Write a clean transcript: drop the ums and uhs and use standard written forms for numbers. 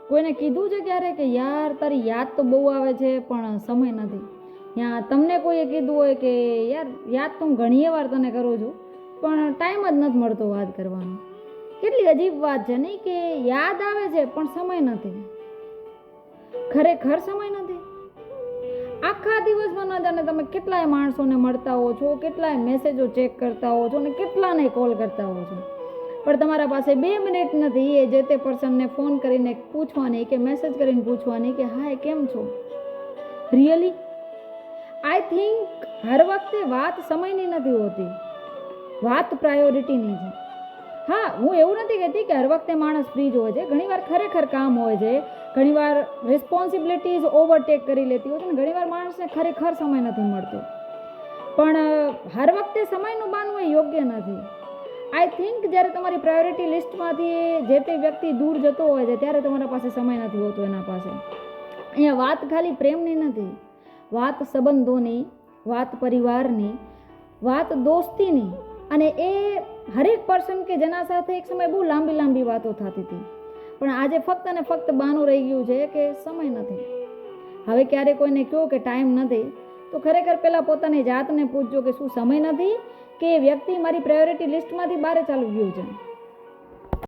કોઈને કીધું છે ક્યારે કે યાર તારી યાદ તો બહુ આવે છે પણ સમય નથી? યા તમને કોઈએ કીધું હોય કે યાર યાદ તો હું ઘણીએ વાર તને કરું છું પણ ટાઈમ જ નથી મળતો વાત કરવાનો? કેટલી અજીબ વાત છે નહીં કે યાદ આવે છે પણ સમય નથી, ખરેખર સમય નથી. આખા દિવસમાં ન જાણે તમે કેટલાય માણસોને મળતા હો છો, કેટલાય મેસેજો ચેક કરતા હો છો ને કેટલાને કોલ કરતા હો છો, પણ તમારા પાસે 2 મિનિટ નથી એ જે તે પર્સનને ફોન કરીને પૂછવાની કે મેસેજ કરીને પૂછવાની કે હાય કેમ છો. રિયલી આઈ થિંક હર વખતે વાત સમયની નથી હોતી, વાત પ્રાયોરિટીની છે. હા, હું એવું નથી કહેતી કે હર વખતે માણસ ફ્રી જ હોય છે. ઘણીવાર ખરેખર કામ હોય છે, ઘણીવાર રિસ્પોન્સિબિલિટીઝ ઓવરટેક કરી લેતી હોય છે અને ઘણીવાર માણસને ખરેખર સમય નથી મળતો. પણ હર વખતે સમયનું બાનવું એ યોગ્ય નથી. આઈ થિંક જ્યારે તમારી પ્રાયોરિટી લિસ્ટમાંથી જે તે વ્યક્તિ દૂર જતો હોય છે ત્યારે તમારા પાસે સમય નથી હોતો એના પાસે. અહીંયા વાત ખાલી પ્રેમની નથી, વાત સંબંધોની, વાત પરિવારની, વાત દોસ્તીની. અને એ હરેક પર્સન કે જેના સાથે એક સમય બહુ લાંબી લાંબી વાતો થતી હતી પણ આજે ફક્ત ને ફક્ત બહાનું રહી ગયું છે કે સમય નથી. હવે ક્યારે કોઈને કહો કે ટાઈમ નથી તો ખરેખર પહેલાં પોતાની જાતને પૂછજો કે શું સમય નથી કે વ્યક્તિ મારી પ્રાયોરિટી લિસ્ટમાંથી બહાર ચાલી ગયું છે.